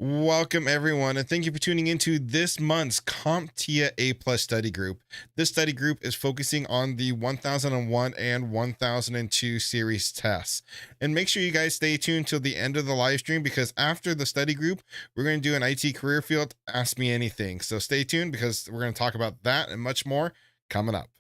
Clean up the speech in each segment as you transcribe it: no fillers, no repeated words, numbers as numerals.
Welcome, everyone, and thank you for tuning into this month's CompTIA A Plus study group. This study group is focusing on the 1001 and 1002 series tests. And make sure you guys stay tuned till the end of the live stream because after the study group, we're going to do an IT career field Ask Me Anything. So stay tuned because we're going to talk about that and much more coming up.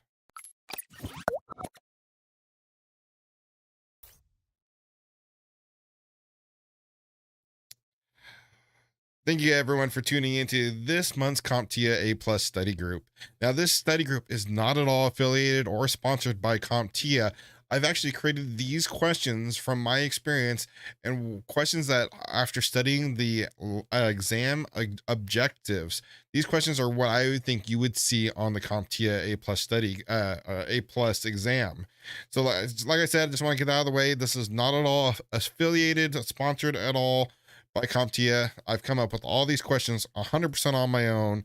Thank you everyone for tuning into this month's CompTIA A Plus study group. Now, this study group is not at all affiliated or sponsored by CompTIA. I've actually created these questions from my experience and questions that after studying the exam objectives, these questions are what I would think you would see on the CompTIA A Plus study, A Plus exam. So like I said, I just want to get out of the way. This is not at all affiliated, sponsored at all by CompTIA. I've come up with all these questions 100% on my own.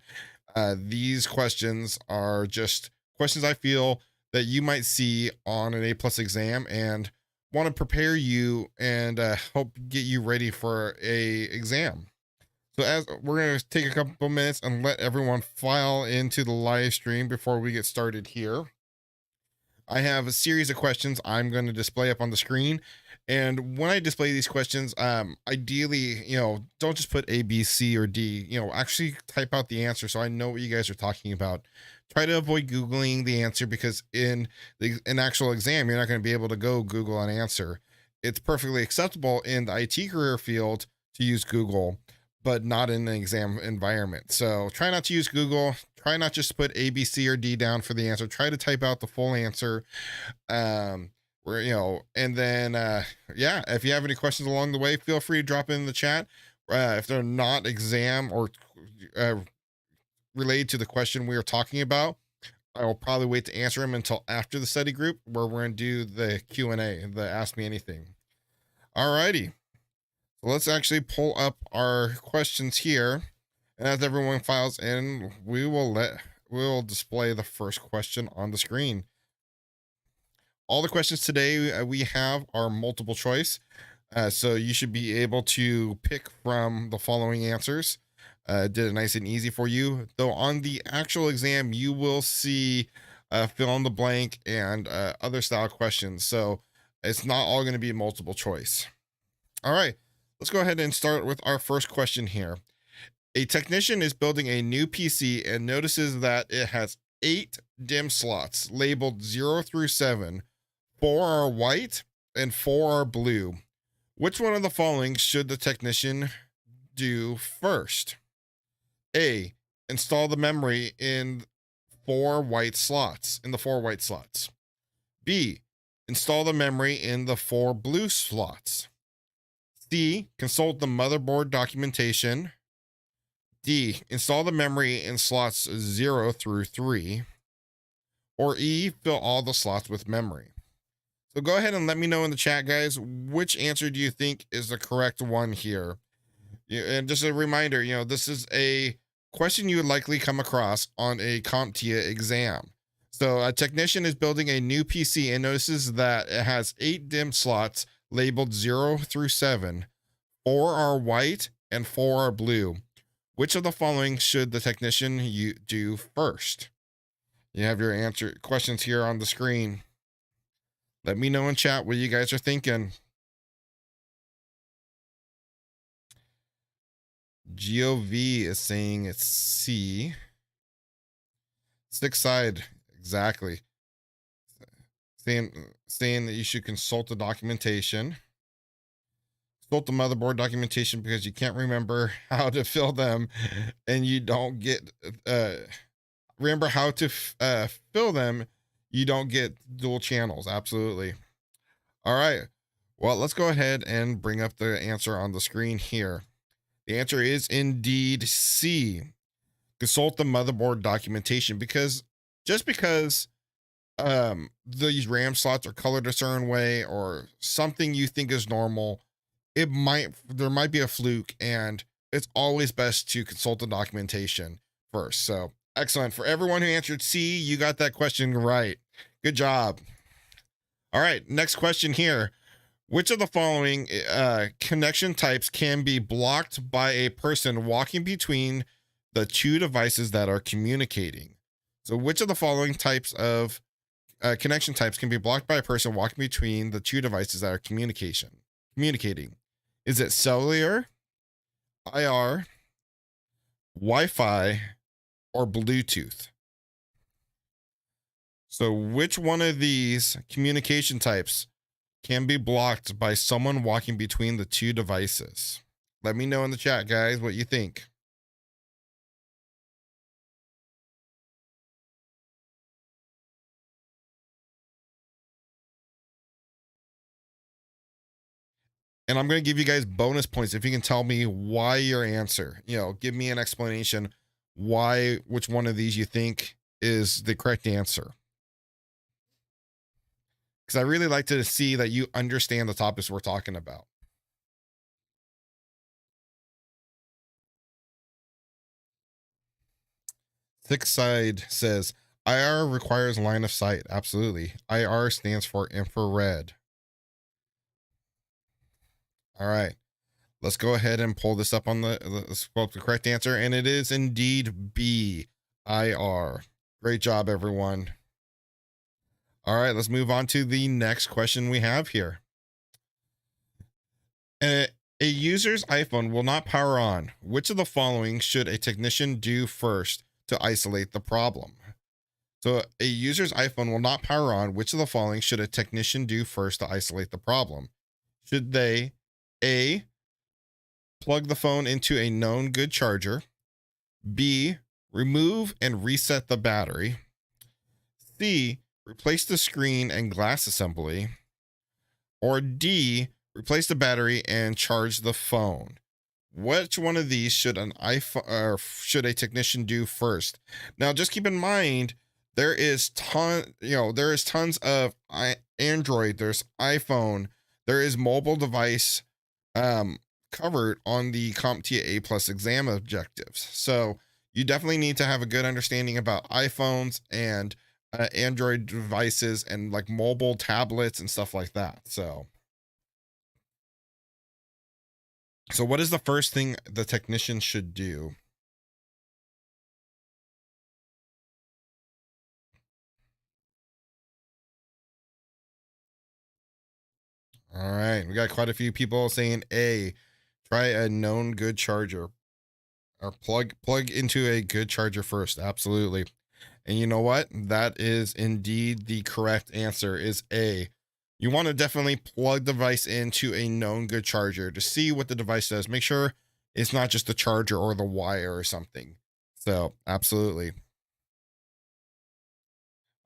These questions are just questions I feel that you might see on an A plus exam and want to prepare you and help get you ready for a exam. So as we're going to take a couple minutes and let everyone file into the live stream before we get started here. I have a series of questions I'm going to display up on the screen. And when I display these questions, ideally, don't just put A, B, C, or D, actually type out the answer so I know what you guys are talking about. Try to avoid Googling the answer because in an actual exam, you're not going to be able to go Google an answer. It's perfectly acceptable in the IT career field to use Google, but not in an exam environment. So try not to use Google. Try not just to put A, B, C, or D down for the answer. Try to type out the full answer. And then yeah, if you have any questions along the way, feel free to drop in the chat. If they're not exam or related to the question we are talking about, I will probably wait to answer them until after the study group where we're going to do the Q&A, the Ask Me Anything. Alrighty. So let's actually pull up our questions here. And as everyone files in, we'll display the first question on the screen. All the questions today we have are multiple choice. So you should be able to pick from the following answers. Did it nice and easy for you. Though on the actual exam, you will see fill in the blank and other style questions. So it's not all going to be multiple choice. All right, let's go ahead and start with our first question here. A technician is building a new PC and notices that it has 8 DIMM slots labeled 0 through 7. 4 are white and 4 are blue. Which one of the following should the technician do first? A, install the memory in the 4 white slots. B, install the memory in the 4 blue slots. C, consult the motherboard documentation. D, install the memory in slots 0 through 3. Or E, fill all the slots with memory. So go ahead and let me know in the chat, guys, which answer do you think is the correct one here? And just a reminder, this is a question you would likely come across on a CompTIA exam. So a technician is building a new PC and notices that it has 8 DIMM slots labeled 0 through 7. 4 are white and 4 are blue. Which of the following should the technician do first? You have your answer questions here on the screen. Let me know in chat what you guys are thinking. GOV is saying it's C. Stick side, exactly. Saying that you should consult the documentation. Consult the motherboard documentation because you can't remember how to fill them and you don't get remember how to fill them, you don't get dual channels. Absolutely. All right, well, let's go ahead and bring up the answer on the screen here. The answer is indeed C, consult the motherboard documentation, because just because these RAM slots are colored a certain way or something you think is normal, there might be a fluke, and it's always best to consult the documentation first. So excellent. For everyone who answered C, you got that question right. Good job. All right, next question here. Which of the following connection types can be blocked by a person walking between the two devices that are communicating? So, which of the following types of connection types can be blocked by a person walking between the two devices that are communicating? Is it cellular, IR, Wi-Fi, or Bluetooth? So, which one of these communication types can be blocked by someone walking between the two devices? Let me know in the chat, guys, what you think. And I'm going to give you guys bonus points if you can tell me why your answer, give me an explanation why, which one of these you think is the correct answer. Because I really like to see that you understand the topics we're talking about. Thick Side says IR requires line of sight. Absolutely. IR stands for infrared. All right. Let's go ahead and pull this up on let's pull up the correct answer. And it is indeed B, IR. Great job, everyone. All right, let's move on to the next question we have here. A user's iPhone will not power on. Which of the following should a technician do first to isolate the problem? So a user's iPhone will not power on. Which of the following should a technician do first to isolate the problem? Should they A, plug the phone into a known good charger, B, remove and reset the battery, C, replace the screen and glass assembly, or D, replace the battery and charge the phone? Which one of these should an iPhone or should a technician do first? Now, just keep in mind there is tons of Android, there's iPhone, there is mobile device covered on the CompTIA A plus exam objectives. So you definitely need to have a good understanding about iPhones and Android devices and like mobile tablets and stuff like that. So what is the first thing the technician should do? All right, we got quite a few people saying A, try a known good charger or plug into a good charger first. Absolutely. And you know what? That is indeed the correct answer is A. You want to definitely plug the device into a known good charger to see what the device does. Make sure it's not just the charger or the wire or something. So, absolutely.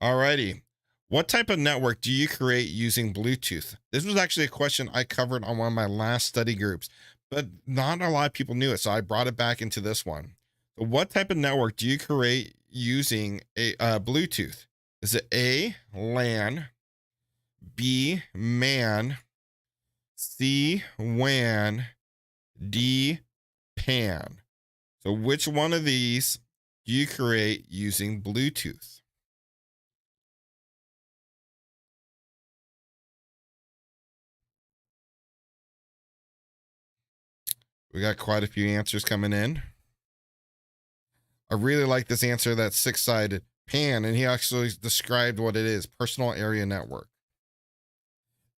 Alrighty. What type of network do you create using Bluetooth? This was actually a question I covered on one of my last study groups, but not a lot of people knew it. So I brought it back into this one. So what type of network do you create using a Bluetooth? Is it A, LAN, B, MAN, C, WAN, D, PAN? So which one of these do you create using Bluetooth? We got quite a few answers coming in. I really like this answer, that six-sided PAN, and he actually described what it is: personal area network.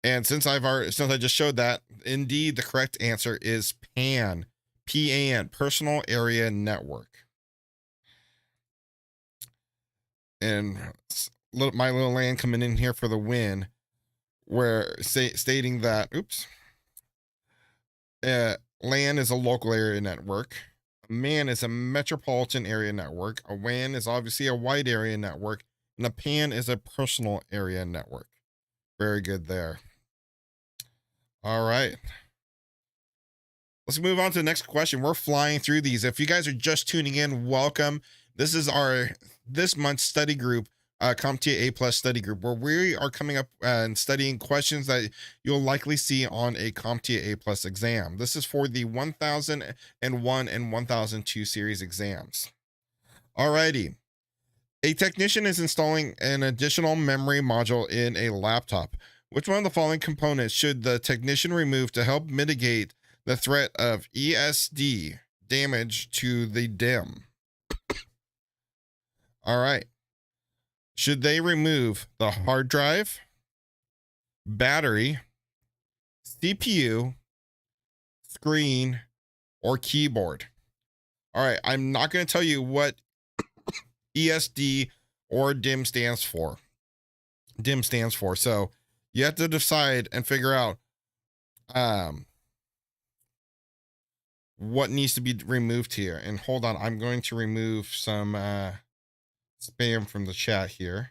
And since I just showed that, indeed the correct answer is PAN, PAN, personal area network. And my little LAN coming in here for the win, where stating that, LAN is a local area network. A MAN is a metropolitan area network. A WAN is obviously a wide area network. And a PAN is a personal area network. Very good there. All right. Let's move on to the next question. We're flying through these. If you guys are just tuning in, welcome. This is this month's study group, CompTIA A plus study group, where we are coming up and studying questions that you'll likely see on a CompTIA A plus exam. This is for the 1001 and 1002 series exams. Alrighty. A technician is installing an additional memory module in a laptop. Which one of the following components should the technician remove to help mitigate the threat of ESD damage to the DIMM? All right. Should they remove the hard drive, battery, CPU, screen, or keyboard? All right. I'm not going to tell you what ESD or DIMM stands for. DIMM stands for. So you have to decide and figure out what needs to be removed here. And hold on, I'm going to remove some spam from the chat here.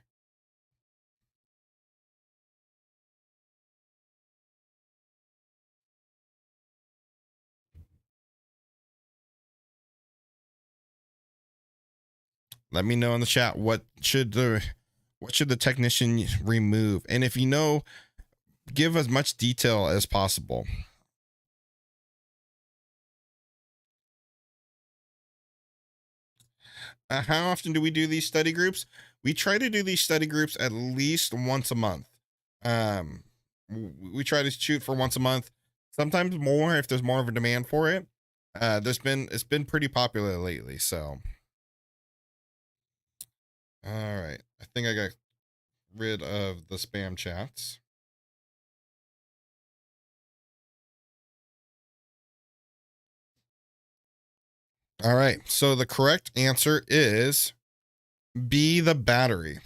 Let me know in the chat what should the technician remove, and if you know, give as much detail as possible. How often do we do these study groups? We try to do these study groups at least once a month. We try to shoot for once a month, sometimes more if there's more of a demand for it. It's been pretty popular lately. So, all right, I think I got rid of the spam chats. All right, so the correct answer is B, the battery.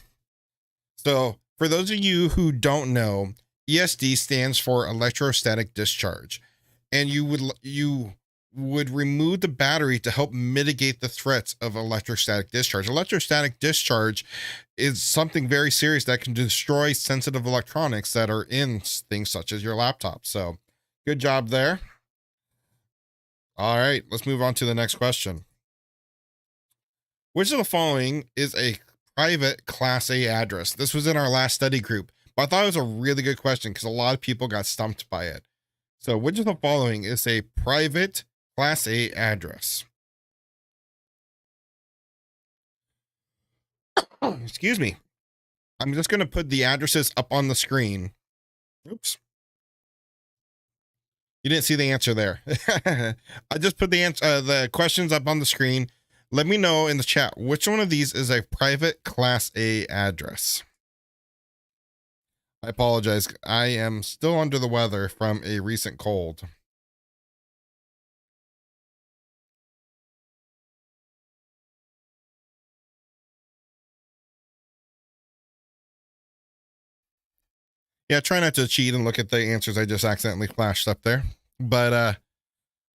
So, for those of you who don't know, ESD stands for electrostatic discharge, and you would remove the battery to help mitigate the threats of electrostatic discharge. Electrostatic discharge is something very serious that can destroy sensitive electronics that are in things such as your laptop. So, good job there. All right, let's move on to the next question. Which of the following is a private Class A address? This was in our last study group, but I thought it was a really good question because a lot of people got stumped by it. So, which of the following is a private Class A address? Excuse me. I'm just going to put the addresses up on the screen. Oops. You didn't see the answer there. I just put the questions up on the screen. Let me know in the chat which one of these is a private Class A address. I apologize. I am still under the weather from a recent cold. Yeah, try not to cheat and look at the answers I just accidentally flashed up there. But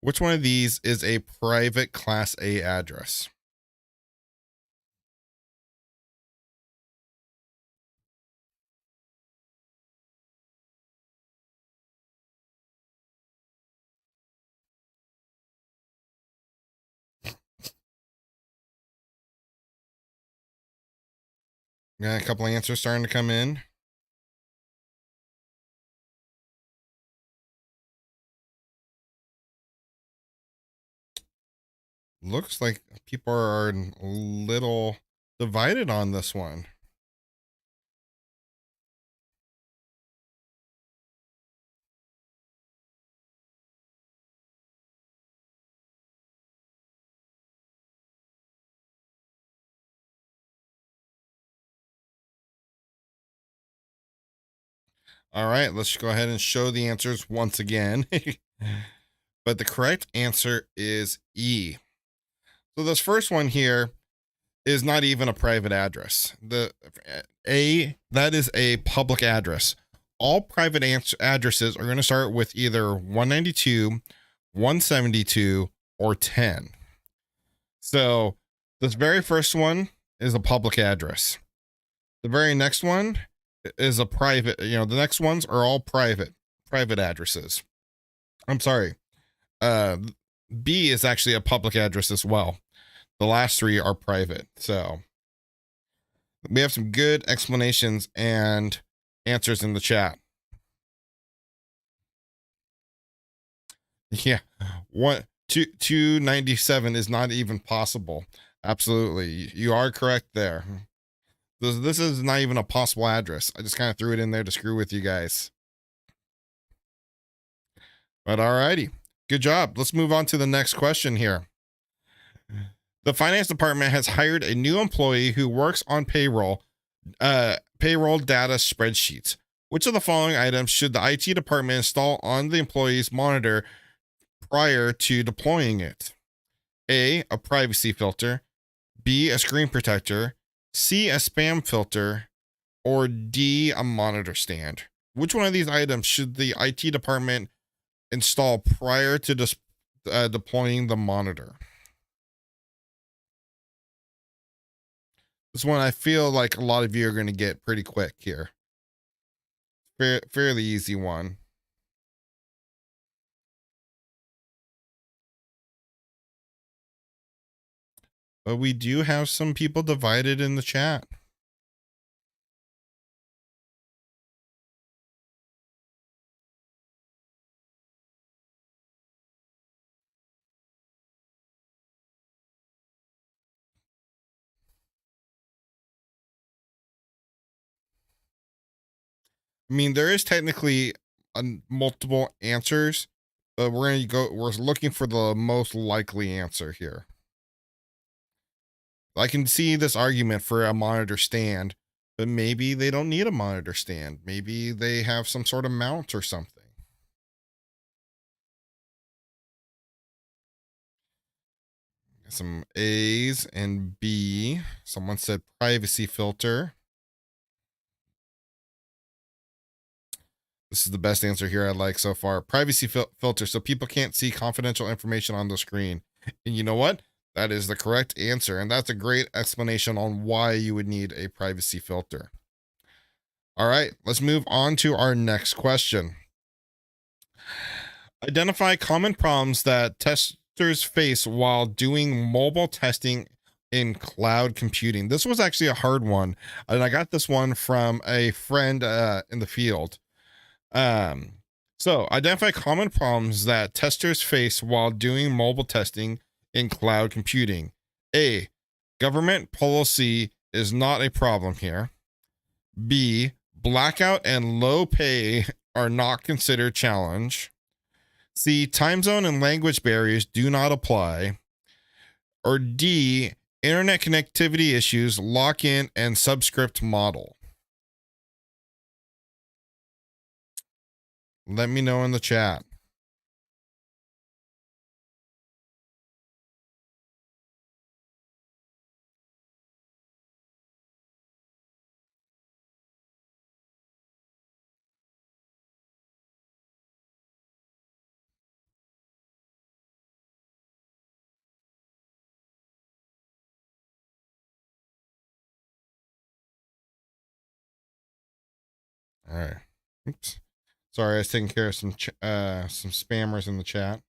which one of these is a private Class A address? Got a couple answers starting to come in. Looks like people are a little divided on this one. All right, let's go ahead and show the answers once again. But the correct answer is E. So this first one here is not even a private address. That is a public address. All private addresses are going to start with either 192, 172, or 10. So this very first one is a public address. The very next one is a private, the next ones are all private addresses. I'm sorry. B is actually a public address as well. The last three are private. So we have some good explanations and answers in the chat. Yeah. 297 is not even possible. Absolutely. You are correct there. This is not even a possible address. I just kind of threw it in there to screw with you guys. But alrighty. Good job. Let's move on to the next question here. The finance department has hired a new employee who works on payroll data spreadsheets. Which of the following items should the IT department install on the employee's monitor prior to deploying it? A privacy filter, B, a screen protector, C, a spam filter, or D, a monitor stand? Which one of these items should the IT department install prior to deploying the monitor? This one I feel like a lot of you are going to get pretty quick here. Fairly easy one. But we do have some people divided in the chat. I mean, there is technically multiple answers, but we're looking for the most likely answer here. I can see this argument for a monitor stand, but maybe they don't need a monitor stand. Maybe they have some sort of mount or something. Some A's and B. Someone said privacy filter. This is the best answer here I like so far. Privacy filter, so people can't see confidential information on the screen. And you know what? That is the correct answer. And that's a great explanation on why you would need a privacy filter. All right, let's move on to our next question. Identify common problems that testers face while doing mobile testing in cloud computing. This was actually a hard one. And I got this one from a friend in the field. So identify common problems that testers face while doing mobile testing in cloud computing. A, government policy is not a problem here. B, blackout and low pay are not considered challenge. C, time zone and language barriers do not apply. Or D, internet connectivity issues, lock-in and subscript model. Let me know in the chat. All right. Oops. Sorry, I was taking care of some spammers in the chat.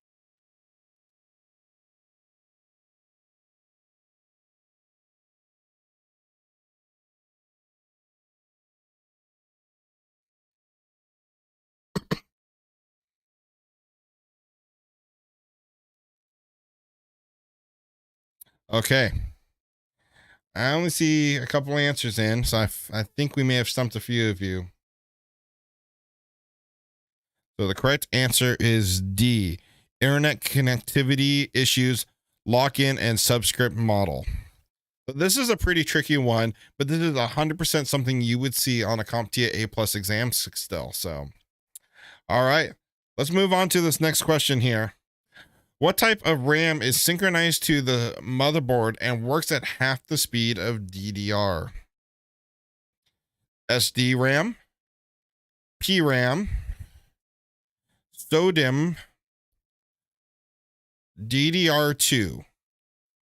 Okay. I only see a couple answers in, so I think we may have stumped a few of you. So the correct answer is D, internet connectivity issues, lock-in and subscript model. But this is a pretty tricky one, but this is 100% something you would see on a CompTIA A+ exam still. So, all right, let's move on to this next question here. What type of RAM is synchronized to the motherboard and works at half the speed of DDR? SD RAM, PRAM, SODIMM, DDR2.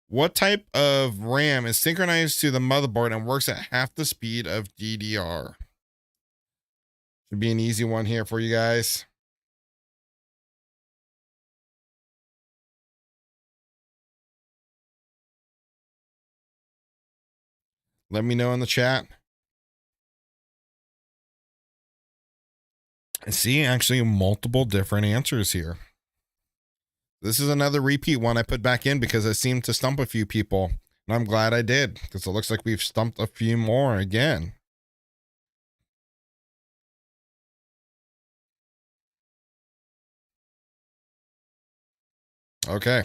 What type of RAM is synchronized to the motherboard and works at half the speed of DDR? Should be an easy one here for you guys. Let me know in the chat. I see actually multiple different answers here. This is another repeat one I put back in because it seemed to stump a few people. And I'm glad I did, because it looks like we've stumped a few more again. Okay.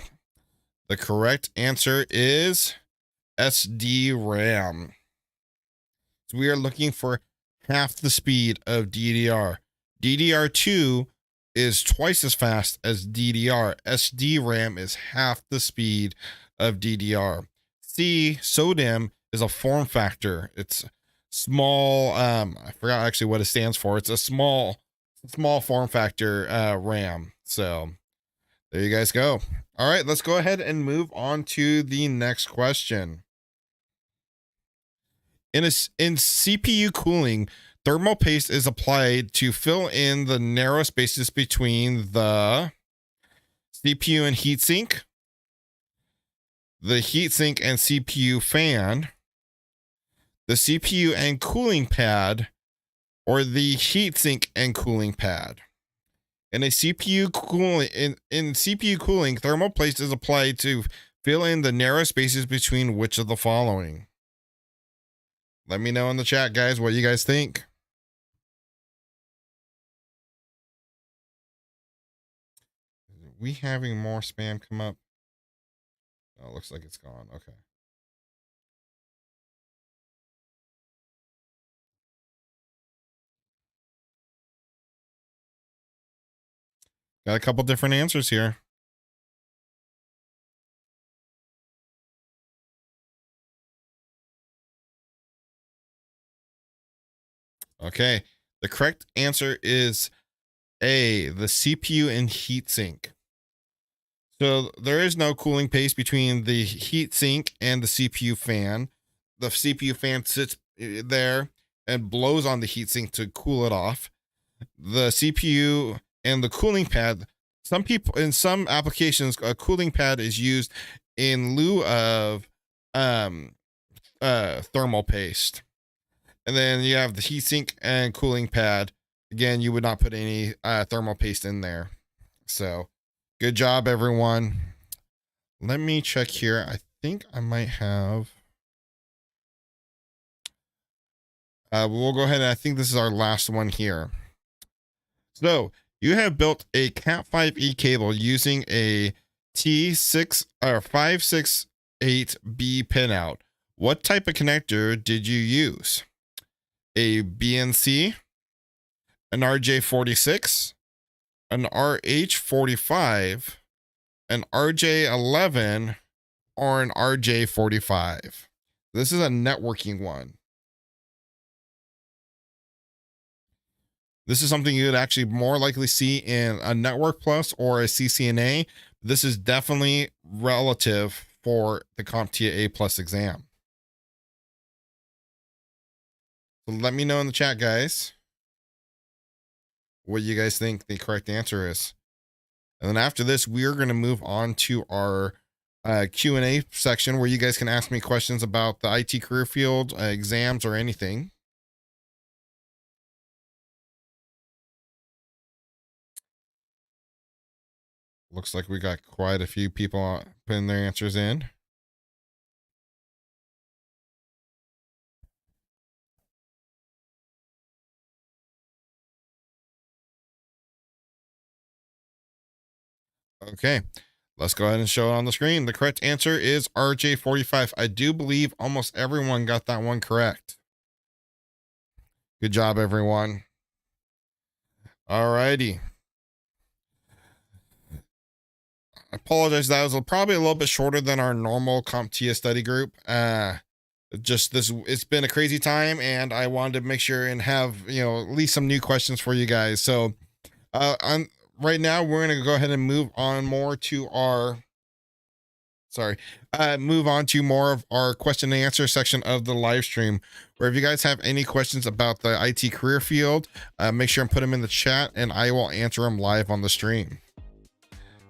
The correct answer is SD-RAM. So we are looking for half the speed of DDR. DDR2 is twice as fast as DDR. SD-RAM is half the speed of DDR. SODIMM is a form factor. It's small. I forgot actually what it stands for. It's a small form factor RAM. So there you guys go. All right, let's go ahead and move on to the next question. In CPU cooling, thermal paste is applied to fill in the narrow spaces between the CPU and heatsink, the heatsink and CPU fan, the CPU and cooling pad, or the heatsink and cooling pad. In CPU cooling, thermal paste is applied to fill in the narrow spaces between which of the following? Let me know in the chat, guys, what you guys think. Are we having more spam come up? Oh, it looks like it's gone. Okay. Got a couple different answers here. Okay. The correct answer is A, the CPU and heatsink. So there is no cooling paste between the heatsink and the CPU fan. The CPU fan sits there and blows on the heatsink to cool it off. The CPU and the cooling pad, some people in some applications, a cooling pad is used in lieu of thermal paste. And then you have the heatsink and cooling pad. Again, you would not put any thermal paste in there. So good job, everyone. Let me check here. I think I might have. We'll go ahead and I think this is our last one here. So you have built a Cat5e cable using a T6 or 568B pinout. What type of connector did you use? A BNC, an RJ46, an RH45, an RJ11, or an RJ45. This is a networking one. This is something you'd actually more likely see in a Network Plus or a CCNA. This is definitely relative for the CompTIA A plus exam. So let me know in the chat, guys, what you guys think the correct answer is. And then after this, we're going to move on to our Q&A section where you guys can ask me questions about the IT career field, exams, or anything. Looks like we got quite a few people putting their answers in. Okay, let's go ahead and show it on the screen. The correct answer is RJ45. I do believe almost everyone got that one correct. Good job, everyone. All righty. I apologize. That was probably a little bit shorter than our normal CompTIA study group. It's been a crazy time, and I wanted to make sure and have, at least some new questions for you guys. So right now we're going to go ahead and move on to more of our question and answer section of the live stream, where if you guys have any questions about the IT career field, make sure and put them in the chat and I will answer them live on the stream.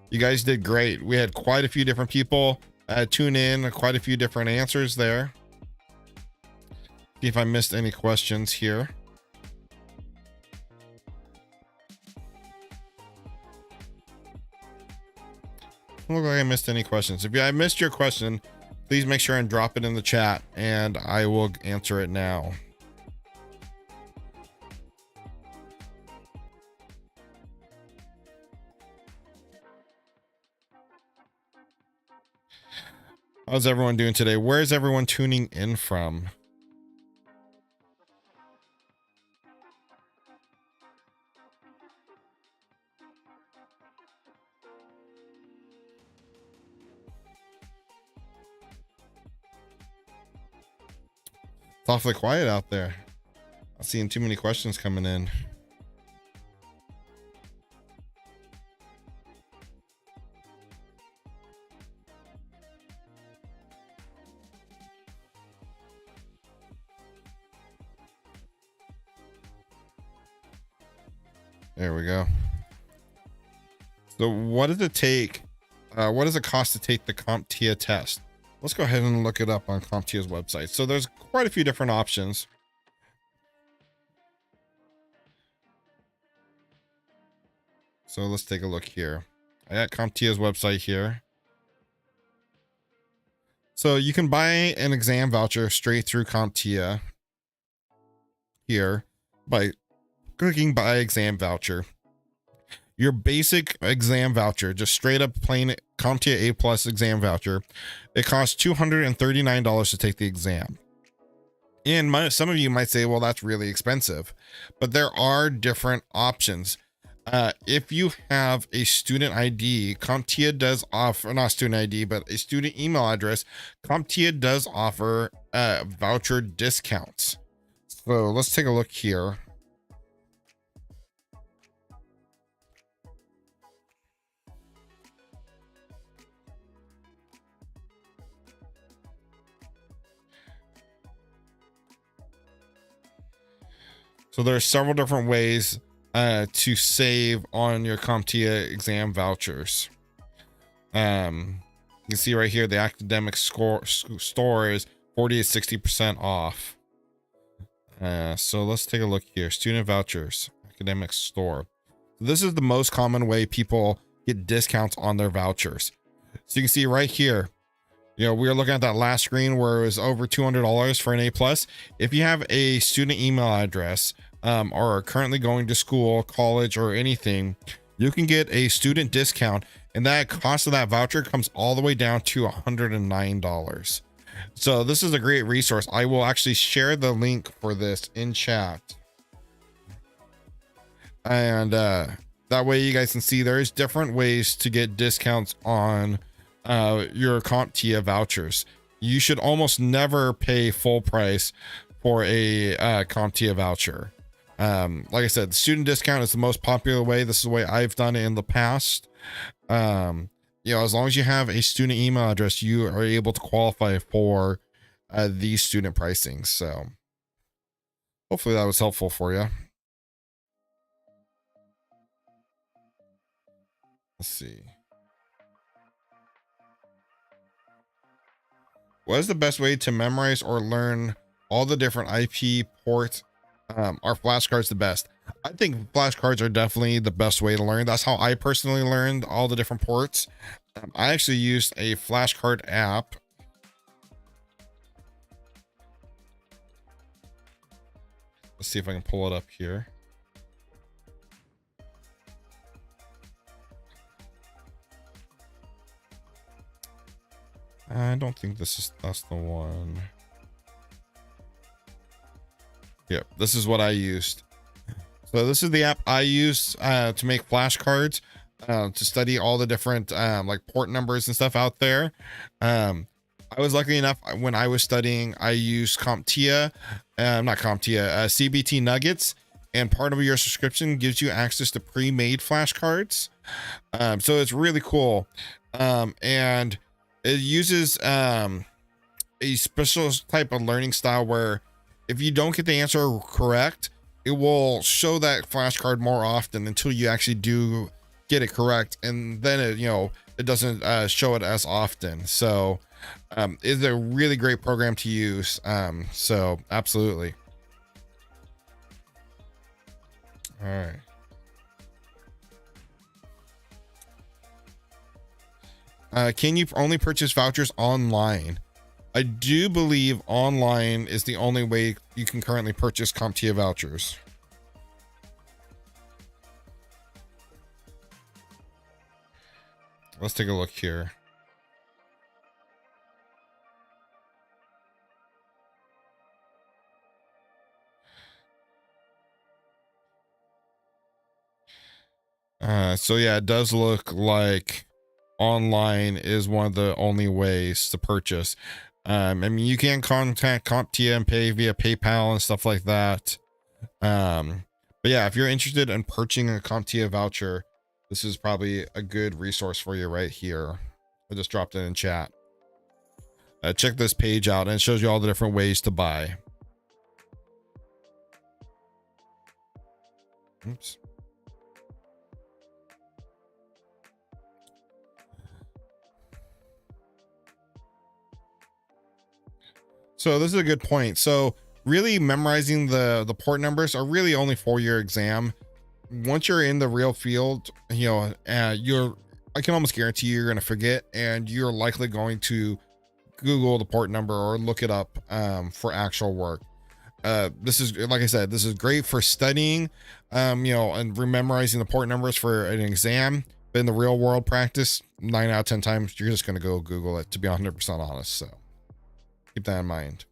You guys did great. We had quite a few different people tune in, quite a few different answers there. See if I missed any questions here. Look like I missed any questions. If I missed your question, please make sure and drop it in the chat and I will answer it now. How's everyone doing today? Where is everyone tuning in from? It's awfully quiet out there. I'm seeing too many questions coming in. There we go. So what does it take? What does it cost to take the CompTIA test? Let's go ahead and look it up on CompTIA's website. So there's quite a few different options. So let's take a look here. I got CompTIA's website here. So you can buy an exam voucher straight through CompTIA here by clicking buy exam voucher. Your basic exam voucher, just straight up plain CompTIA A plus exam voucher, it costs $239 to take the exam. And some of you might say, well, that's really expensive, but there are different options. If you have a student ID, CompTIA does offer, not student ID, but a student email address, CompTIA does offer voucher discounts. So let's take a look here. So there are several different ways to save on your CompTIA exam vouchers. You can see right here, the academic store is 40 to 60% off. So let's take a look here. Student vouchers, academic store. This is the most common way people get discounts on their vouchers. So you can see right here, you know, we were looking at that last screen where it was over $200 for an A plus. If you have a student email address, or are currently going to school, college, or anything, you can get a student discount, and that cost of that voucher comes all the way down to $109. So this is a great resource. I will actually share the link for this in chat, and that way you guys can see there's different ways to get discounts on your CompTIA vouchers. You should almost never pay full price for a CompTIA voucher. Like I said, the student discount is the most popular way. This is the way I've done it in the past. You know, as long as you have a student email address, you are able to qualify for these student pricings. So hopefully that was helpful for you. Let's see. What is the best way to memorize or learn all the different IP ports? Are flashcards the best? I think flashcards are definitely the best way to learn. That's how I personally learned all the different ports. I actually used a flashcard app. Let's see if I can pull it up here. I don't think that's the one. Yep, this is what I used. So this is the app I used to make flashcards to study all the different like port numbers and stuff out there. I was lucky enough when I was studying, I used CompTIA, not CompTIA, CBT Nuggets, and part of your subscription gives you access to pre-made flashcards. So it's really cool, and it uses a special type of learning style where if you don't get the answer correct, it will show that flashcard more often until you actually do get it correct, and then it, you know, it doesn't show it as often. So it's a really great program to use. So absolutely. All right. Can you only purchase vouchers online? I do believe online is the only way you can currently purchase CompTIA vouchers. Let's take a look here. So yeah, it does look like online is one of the only ways to purchase. I mean, you can contact CompTIA and pay via PayPal and stuff like that. But yeah, if you're interested in purchasing a CompTIA voucher, this is probably a good resource for you right here. I just dropped it in chat. Check this page out, and it shows you all the different ways to buy. Oops. So this is a good point. So really memorizing the port numbers are really only for your exam. Once you're in the real field, you know, I can almost guarantee you're going to forget, and you're likely going to Google the port number or look it up for actual work. This is, like I said, this is great for studying, you know, and memorizing the port numbers for an exam. But in the real world practice, 9 out of 10 times, you're just going to go Google it, to be 100% honest. So keep that in mind.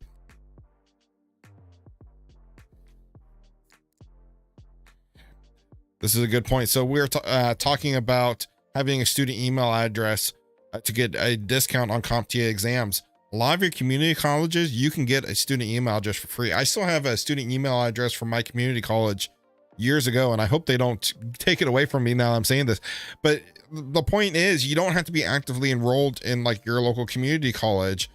This is a good point. So we're talking about having a student email address to get a discount on CompTIA exams. A lot of your community colleges, you can get a student email address for free. I still have a student email address from my community college years ago, and I hope they don't take it away from me now I'm saying this. But the point is, you don't have to be actively enrolled in like your local community college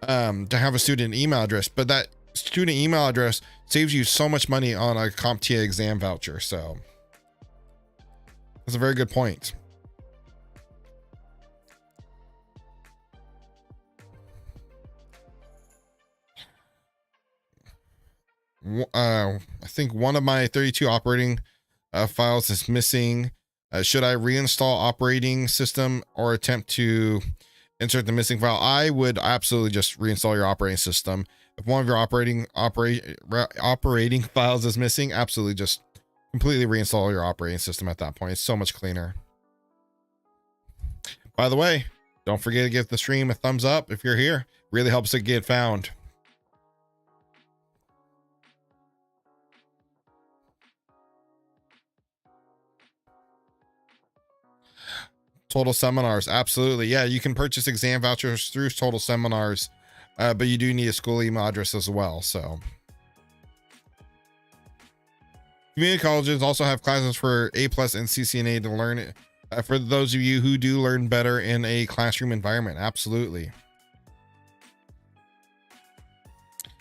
to have a student email address, but that student email address saves you so much money on a CompTIA exam voucher. So that's a very good point. I think one of my 32 operating files is missing. Should I reinstall operating system or attempt to insert the missing file? I would absolutely just reinstall your operating system. If one of your operating files is missing, absolutely just completely reinstall your operating system at that point. It's so much cleaner. By the way, don't forget to give the stream a thumbs up if you're here. Really helps it get found. Total Seminars, absolutely. Yeah, you can purchase exam vouchers through Total Seminars, but you do need a school email address as well. So community colleges also have classes for A+ and CCNA to learn it. For those of you who do learn better in a classroom environment, absolutely.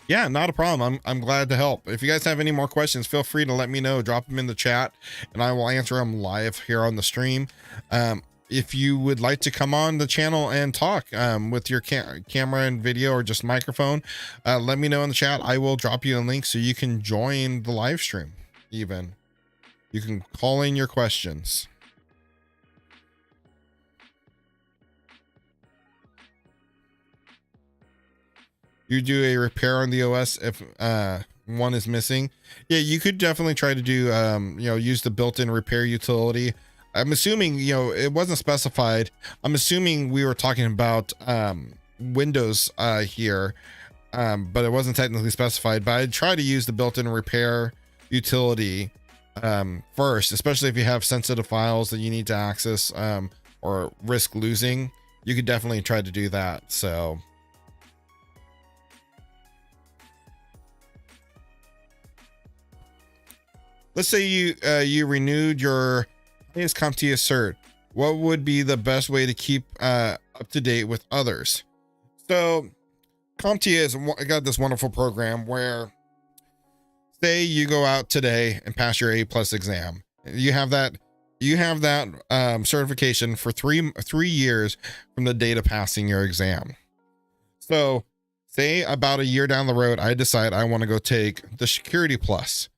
Yeah, not a problem. I'm glad to help. If you guys have any more questions, feel free to let me know. Drop them in the chat, and I will answer them live here on the stream. If you would like to come on the channel and talk with your camera and video or just microphone, let me know in the chat. I will drop you a link so you can join the live stream. Even you can call in your questions. You do a repair on the OS if one is missing. Yeah, you could definitely try to do you know, use the built-in repair utility. I'm assuming, you know, it wasn't specified. I'm assuming we were talking about Windows here, but it wasn't technically specified. But I'd try to use the built-in repair utility first, especially if you have sensitive files that you need to access or risk losing. You could definitely try to do that. So let's say you renewed your CompTIA cert. What would be the best way to keep up to date with others? So CompTIA has got this wonderful program where, say you go out today and pass your A+ exam, you have that certification for three years from the date of passing your exam. So say about a year down the road, I decide I want to go take the Security Plus.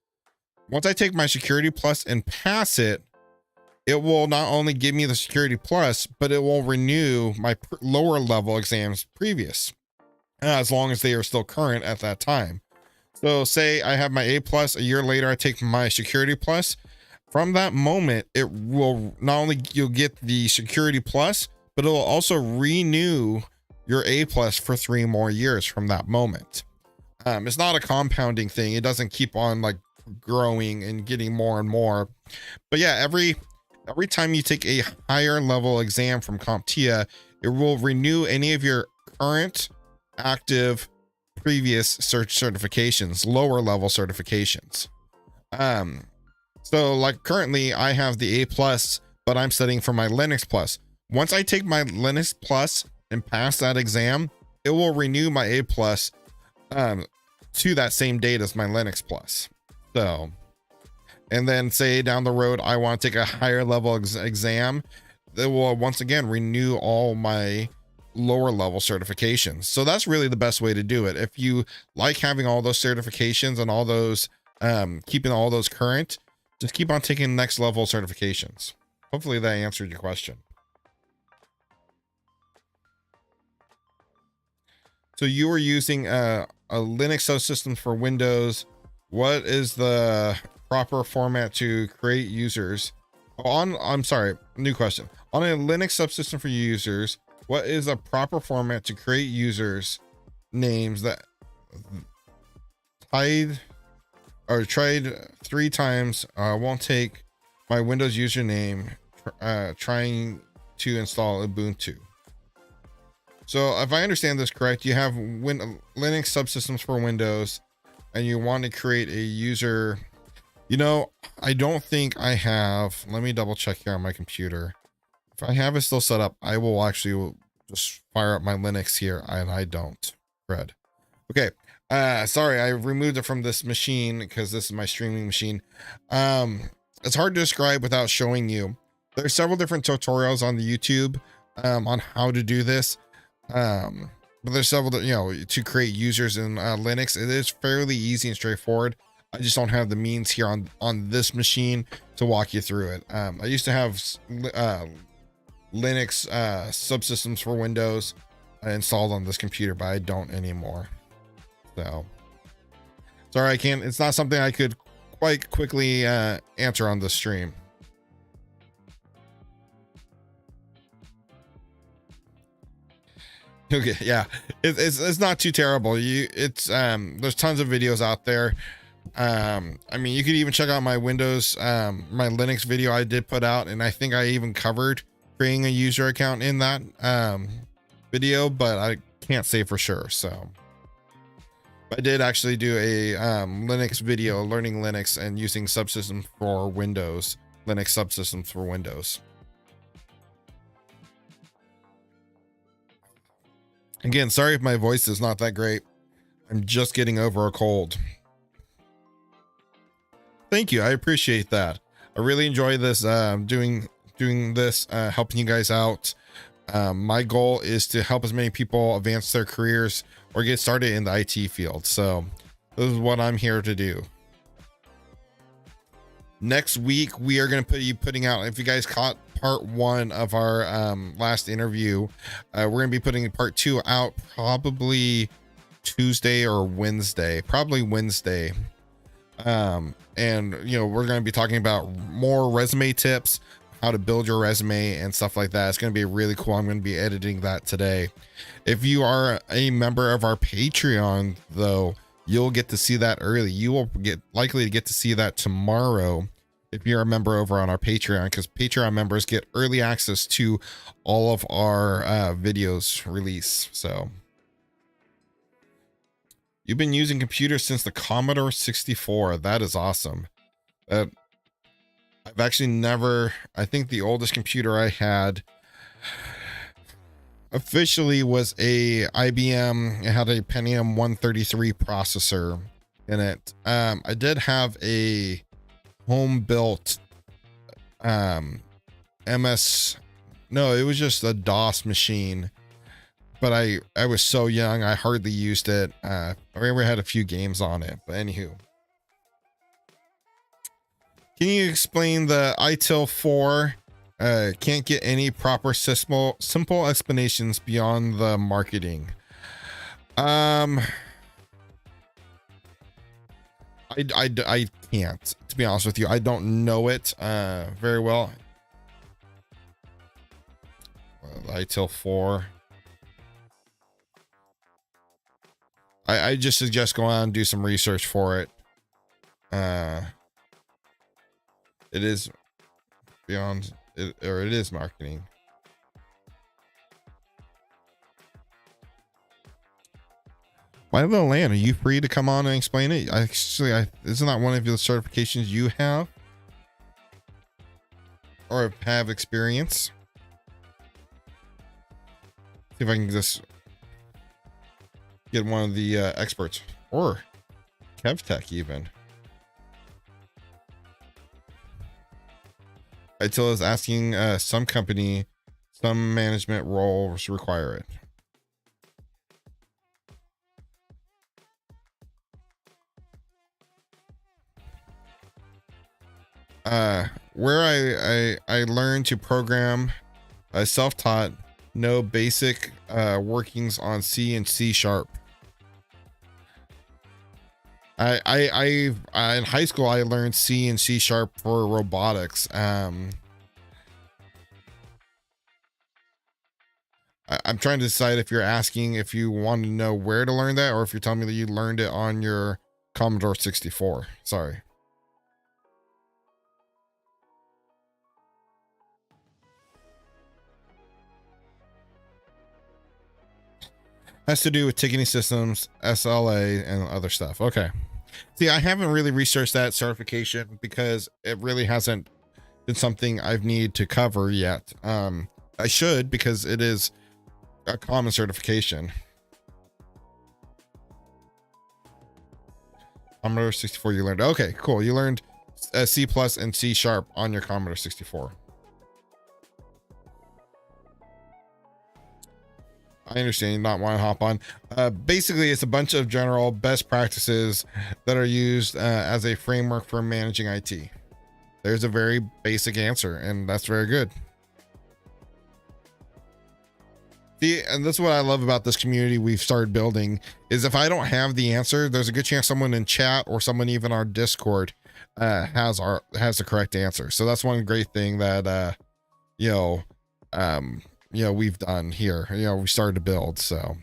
Once I take my Security Plus and pass it, it will not only give me the Security Plus, but it will renew my lower level exams previous. as long as they are still current at that time. So say I have my A plus, a year later I take my security plus. From that moment, it will not only you'll get the security plus, but it will also renew your A plus for 3 more years from that moment. It's not a compounding thing. It doesn't keep on like growing and getting more and more. But yeah, every time you take a higher level exam from CompTIA, it will renew any of your current, active, previous search certifications, lower level certifications. So like currently I have the A plus, but I'm studying for my Linux plus. Once I take my Linux plus and pass that exam, it will renew my A plus to that same date as my Linux plus. So, and then say down the road I want to take a higher level exam, that will once again renew all my lower level certifications. So that's really the best way to do it. If you like having all those certifications and all those keeping all those current, just keep on taking next level certifications. Hopefully that answered your question. So you were using a Linux subsystem for Windows. What is the proper format to create users? I'm sorry, new question. On a Linux subsystem for users, what is a proper format to create users names that tried 3 times? Won't take my Windows username trying to install Ubuntu. So if I understand this correct, you have Linux subsystems for Windows and you want to create a user. I don't think I have, let me double check here on my computer. If I have it still set up, I will actually just fire up my Linux here, and I don't. Fred. Okay. Sorry, I removed it from this machine because this is my streaming machine. It's hard to describe without showing you. There's several different tutorials on the YouTube on how to do this. But there's several, to create users in Linux. It is fairly easy and straightforward. I just don't have the means here on this machine to walk you through it. I used to have Linux subsystems for Windows installed on this computer, but I don't anymore. So sorry, I can't. It's not something I could quite quickly answer on the stream. Okay, yeah, it's not too terrible. There's tons of videos out there. I mean, you could even check out my Windows, my Linux video I did put out, and I think I even covered creating a user account in that video, but I can't say for sure. So I did actually do a Linux video, learning Linux and using subsystems for Windows, Linux subsystems for Windows. Again, sorry if my voice is not that great. I'm just getting over a cold. Thank you. I appreciate that. I really enjoy this, doing this, helping you guys out. My goal is to help as many people advance their careers or get started in the IT field. So this is what I'm here to do. Next week, we are going to be putting out, if you guys caught part 1 of our last interview, we're going to be putting part 2 out probably Tuesday or Wednesday, probably Wednesday. And we're going to be talking about more resume tips, how to build your resume and stuff like that. It's going to be really cool. I'm going to be editing that today. If you are a member of our Patreon, though, you'll get to see that early. You will likely to get to see that tomorrow if you're a member over on our Patreon, because Patreon members get early access to all of our videos release. So you've been using computers since the Commodore 64. That is awesome. I've actually never, I think the oldest computer I had officially was a IBM. It had a Pentium 133 processor in it. I did have a home built MS, no, it was just a DOS machine, but I was so young I hardly used it. I remember I had a few games on it, but anywho. Can you explain the ITIL 4? Can't get any proper simple explanations beyond the marketing. Um, I can't, to be honest with you. I don't know it very well. ITIL 4. I just suggest go on and do some research for it. It is beyond it, or it is marketing. Why the land? Are you free to come on and explain it? Actually, isn't that one of the certifications you have or have experience? See if I can just get one of the experts, or KevTech even. ITIL is asking some company, some management roles require it. Where I learned to program, self-taught, know basic workings on C and C sharp. I in high school I learned C and C sharp for robotics. I'm trying to decide if you're asking if you want to know where to learn that, or if you're telling me that you learned it on your Commodore 64. Sorry. Has to do with ticketing systems, SLA, and other stuff. Okay. See, I haven't really researched that certification because it really hasn't been something I've needed to cover yet. I should, because it is a common certification. Commodore 64 you learned. Okay, cool. You learned C+ and C# on your Commodore 64. I understand you not want to hop on. Basically, it's a bunch of general best practices that are used as a framework for managing IT. There's a very basic answer, and that's very good. See, and that's what I love about this community we've started building, is if I don't have the answer, there's a good chance someone in chat or someone even our Discord has the correct answer. So that's one great thing that we've done here. We started to build. So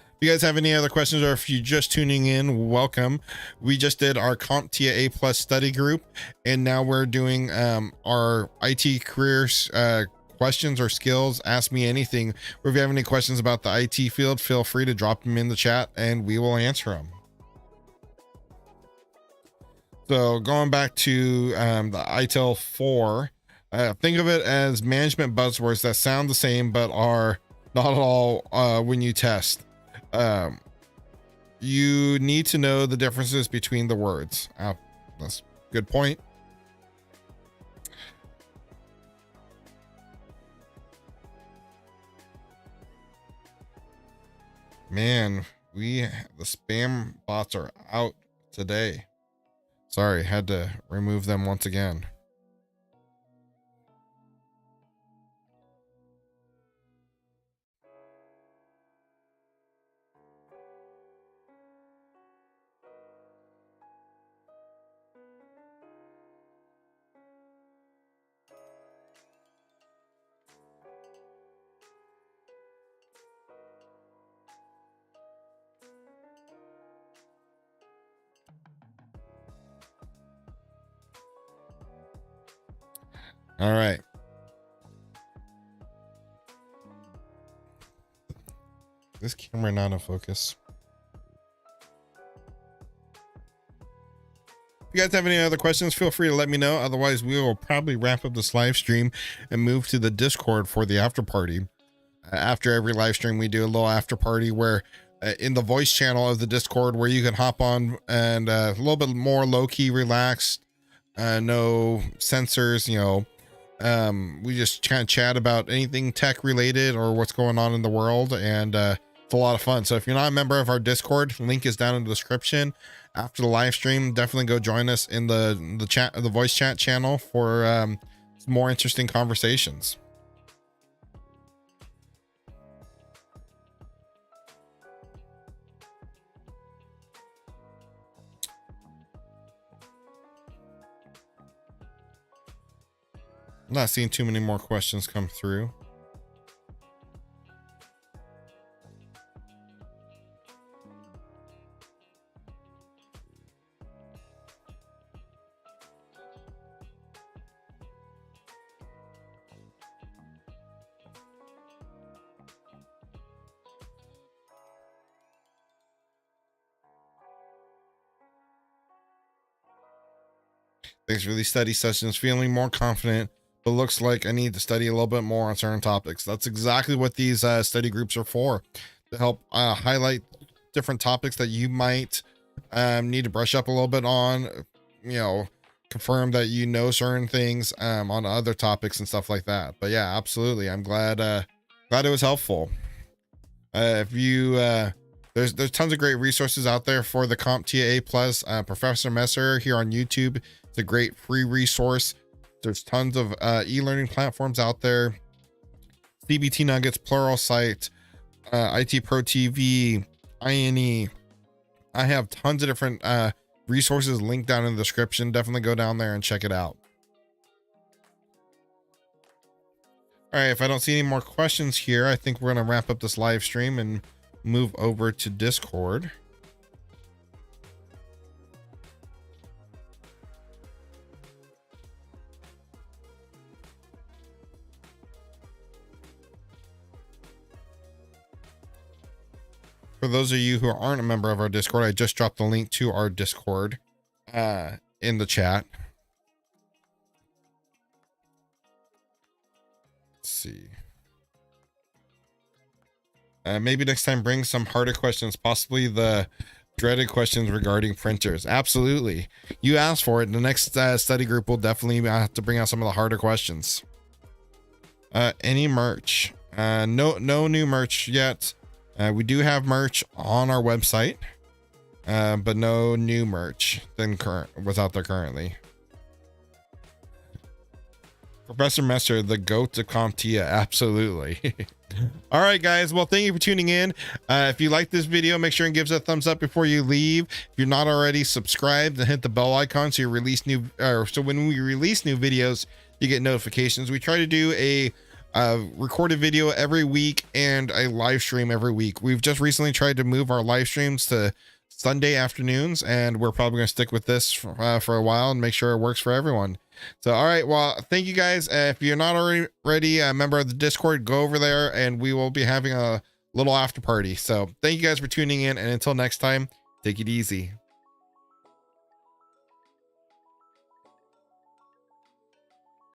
if you guys have any other questions, or if you're just tuning in, welcome. We just did our CompTIA A+ study group, and now we're doing our IT careers questions or skills. Ask me anything. Or if you have any questions about the IT field, feel free to drop them in the chat and we will answer them. So going back to the ITIL 4, think of it as management buzzwords that sound the same but are not at all when you test. You need to know the differences between the words. That's a good point. Man, the spam bots are out today. Sorry, had to remove them once again. All right. This camera not in focus. If you guys have any other questions, feel free to let me know. Otherwise, we will probably wrap up this live stream and move to the Discord for the after party. After every live stream, we do a little after party where in the voice channel of the Discord, where you can hop on and a little bit more low-key, relaxed, no censors, we just kind of chat about anything tech related or what's going on in the world, and it's a lot of fun. So if you're not a member of our Discord, link is down in the description. After the live stream, definitely go join us in the chat, the voice chat channel for more interesting conversations. I'm not seeing too many more questions come through. Thanks for these study sessions. Feeling more confident, but looks like I need to study a little bit more on certain topics. That's exactly what these study groups are for, to help highlight different topics that you might need to brush up a little bit on, you know, confirm that you know certain things on other topics and stuff like that. But yeah, absolutely. I'm glad glad it was helpful. If you there's tons of great resources out there for the CompTIA A plus. Professor Messer here on YouTube, it's a great free resource. There's tons of e-learning platforms out there. CBT Nuggets, Pluralsight, IT Pro TV, INE. I have tons of different resources linked down in the description. Definitely go down there and check it out. All right, if I don't see any more questions here, I think we're going to wrap up this live stream and move over to Discord. For those of you who aren't a member of our Discord, I just dropped the link to our Discord in the chat. Let's see. Maybe next time bring some harder questions, possibly the dreaded questions regarding printers. Absolutely. You asked for it. The next study group will definitely have to bring out some of the harder questions. Any merch? No new merch yet. We do have merch on our website, but no new merch than was out there currently. Professor Messer, the goat of CompTIA, absolutely. All right, guys. Well, thank you for tuning in. If you like this video, make sure and give us a thumbs up before you leave. If you're not already subscribed, then hit the bell icon so so when we release new videos, you get notifications. We try to do a recorded video every week and a live stream every week. We've just recently tried to move our live streams to Sunday afternoons, and we're probably going to stick with this for a while and make sure it works for everyone. So, all right. Well, thank you guys. If you're not already a member of the Discord, go over there and we will be having a little after party. So thank you guys for tuning in. And until next time, take it easy.